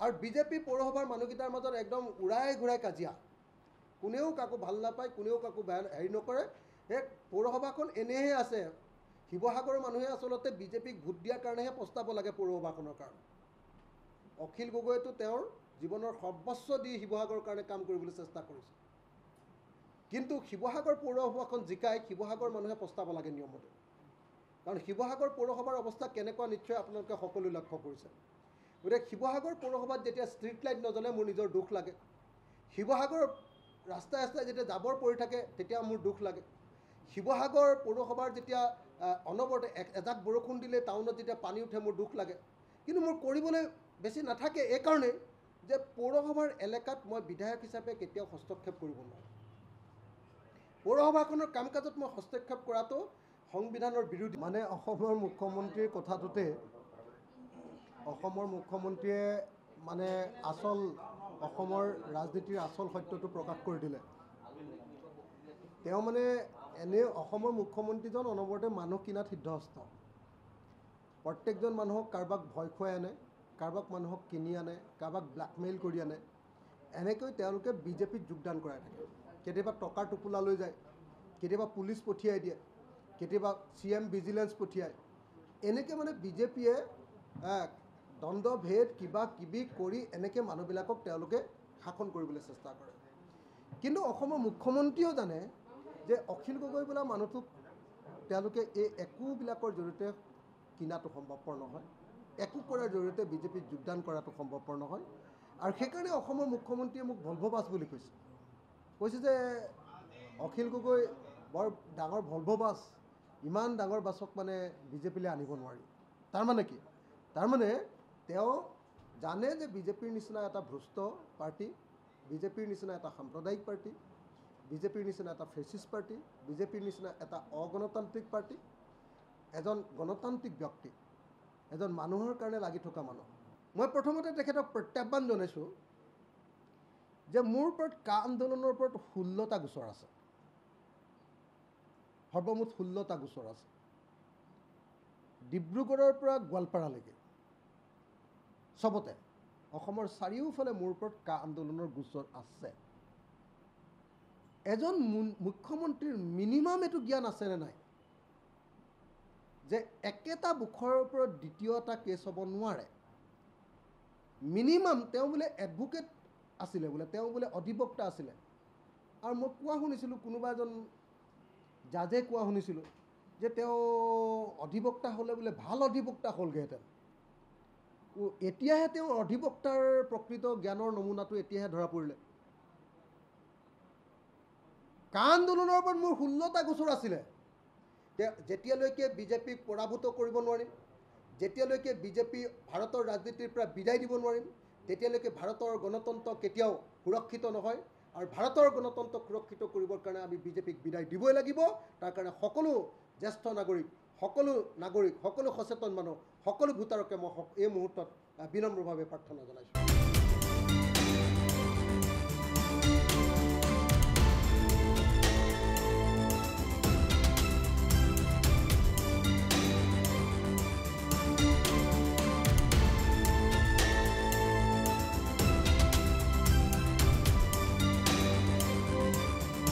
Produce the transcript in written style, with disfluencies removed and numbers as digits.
আৰু বিজেপি পৌৰসভাৰ মানুহকেইটাৰ মাজত একদম উৰাই ঘূৰাই কাজিয়া, কোনেও কাকো ভাল নাপায়, কোনেও কাকো বেয়া হেৰি নকৰে। সেই পৌৰসভাখন এনেহে আছে, শিৱসাগৰৰ মানুহে আচলতে বিজেপিক ভোট দিয়াৰ কাৰণেহে পস্তাব লাগে পৌৰসভাখনৰ কাৰণে। অখিল গগৈতো তেওঁৰ জীৱনৰ সৰ্বস্ব দি শিৱসাগৰৰ কাৰণে কাম কৰিবলৈ চেষ্টা কৰিছে, কিন্তু শিৱসাগৰ পৌৰসভাখন জিকাই শিৱসাগৰ মানুহে পস্তাব লাগে নিয়মতে। কাৰণ শিৱসাগৰ পৌৰসভাৰ অৱস্থা কেনেকুৱা নিশ্চয় আপোনালোকে সকলোৱে লক্ষ্য কৰিছে। গতিকে শিৱসাগৰ পৌৰসভাত যেতিয়া ষ্ট্ৰীট লাইট নজ্বলে মোৰ নিজৰ দুখ লাগে। শিৱসাগৰ ৰাস্তাই ৰাস্তাই যেতিয়া জাবৰ পৰি থাকে তেতিয়া মোৰ দুখ লাগে। শিৱসাগৰ পৌৰসভাৰ যেতিয়া অনবৰতে এজাক বৰষুণ দিলে টাউনত যেতিয়া পানী উঠে মোৰ দুখ লাগে। কিন্তু মোৰ কৰিবলৈ বেছি নাথাকে, এইকাৰণেই যে পৌৰসভাৰ এলেকাত মই বিধায়ক হিচাপে কেতিয়াও হস্তক্ষেপ কৰিব নোৱাৰোঁ। পৌৰসভাখনৰ কাম কাজত মই হস্তক্ষেপ কৰাটো সংবিধানৰ বিৰোধী। মানে অসমৰ মুখ্যমন্ত্ৰীৰ কথাটোতে অসমৰ মুখ্যমন্ত্ৰীয়ে মানে অসমৰ ৰাজনীতিৰ আচল সত্যটো প্ৰকাশ কৰি দিলে। তেওঁ মানে এনে অসমৰ মুখ্যমন্ত্ৰীজন অনবৰতে মানুহ কিনাত সিদ্ধহস্ত। প্ৰত্যেকজন মানুহক কাৰোবাক ভয় খুৱাই আনে, কাৰোবাক মানুহক কিনি আনে, কাৰোবাক ব্লেকমেইল কৰি আনে। এনেকৈ তেওঁলোকে বিজেপিত যোগদান কৰাই থাকে। কেতিয়াবা টকাৰ টোপোলা লৈ যায়, কেতিয়াবা পুলিচ পঠিয়াই দিয়ে, কেতিয়াবা CM ভিজিলেন্স পঠিয়ায়। এনেকৈ মানে বিজেপিয়ে দ্বন্দ্ব ভেদ কিবা কিবি কৰি এনেকৈ মানুহবিলাকক তেওঁলোকে শাসন কৰিবলৈ চেষ্টা কৰে। কিন্তু অসমৰ মুখ্যমন্ত্ৰীয়েও জানে যে অখিল গগৈ বোলা মানুহটোক তেওঁলোকে এই একোবিলাকৰ জৰিয়তে কিনাটো সম্ভৱপৰ নহয়, একো কৰাৰ জৰিয়তে বিজেপিত যোগদান কৰাটো সম্ভৱপৰ নহয়। আৰু সেইকাৰণে অসমৰ মুখ্যমন্ত্ৰীয়ে মোক ভলভ' বাছ বুলি কৈছে যে অখিল গগৈ বৰ ডাঙৰ ভলভ' বাছ, ইমান ডাঙৰ বাছক মানে বিজেপিলৈ আনিব নোৱাৰি। তাৰমানে কি? তাৰমানে তেওঁ জানে যে বিজেপিৰ নিচিনা এটা ভ্ৰষ্ট পাৰ্টি, বিজেপিৰ নিচিনা এটা সাম্প্ৰদায়িক পাৰ্টি, বিজেপিৰ নিচিনা এটা ফেচিষ্ট পাৰ্টি, বিজেপিৰ নিচিনা এটা অগণতান্ত্ৰিক পাৰ্টি, এজন গণতান্ত্ৰিক ব্যক্তি, এজন মানুহৰ কাৰণে লাগি থকা মানুহ। মই প্ৰথমতে তেখেতক প্ৰত্যাহ্বান জনাইছোঁ যে মোৰ ওপৰত কা আন্দোলনৰ ওপৰত 16টা গোচৰ আছে, সৰ্বমুঠ 16টা গোচৰ আছে, ডিব্ৰুগড়ৰ পৰা গোৱালপাৰালৈকে চবতে অসমৰ চাৰিওফালে মোৰ ওপৰত কা আন্দোলনৰ গোচৰ আছে। এজন মুখ্যমন্ত্ৰীৰ মিনিমাম এইটো জ্ঞান আছেনে নাই যে একেটা বুখৰ ওপৰত দ্বিতীয় এটা কেছ হ'ব নোৱাৰে। মিনিমাম তেওঁ বোলে এডভোকেট আছিলে, বোলে তেওঁ বোলে অধিবক্তা আছিলে। আৰু মই কোৱা শুনিছিলোঁ, কোনোবা এজন জাজে কোৱা শুনিছিলোঁ যে তেওঁ অধিবক্তা হ'লে বোলে ভাল অধিবক্তা হ'লগৈহেঁতেন। এতিয়াহে তেওঁৰ অধিবক্তাৰ প্ৰকৃত জ্ঞানৰ নমুনাটো এতিয়াহে ধৰা পৰিলে। কা আন্দোলনৰ ওপৰত মোৰ 16টা গোচৰ আছিলে। যেতিয়ালৈকে বিজেপিক পৰাভূত কৰিব নোৱাৰিম, যেতিয়ালৈকে বিজেপি ভাৰতৰ ৰাজনীতিৰ পৰা বিদায় দিব নোৱাৰিম, তেতিয়ালৈকে ভাৰতৰ গণতন্ত্ৰ কেতিয়াও সুৰক্ষিত নহয়। আৰু ভাৰতৰ গণতন্ত্ৰক সুৰক্ষিত কৰিবৰ কাৰণে আমি বিজেপিক বিদায় দিবই লাগিব। তাৰ কাৰণে সকলো জ্যেষ্ঠ নাগৰিক, সকলো সচেতন মানুহ, সকলো ভোটাৰকে মই এই মুহূৰ্তত বিনম্ৰভাৱে প্ৰাৰ্থনা জনাইছোঁ।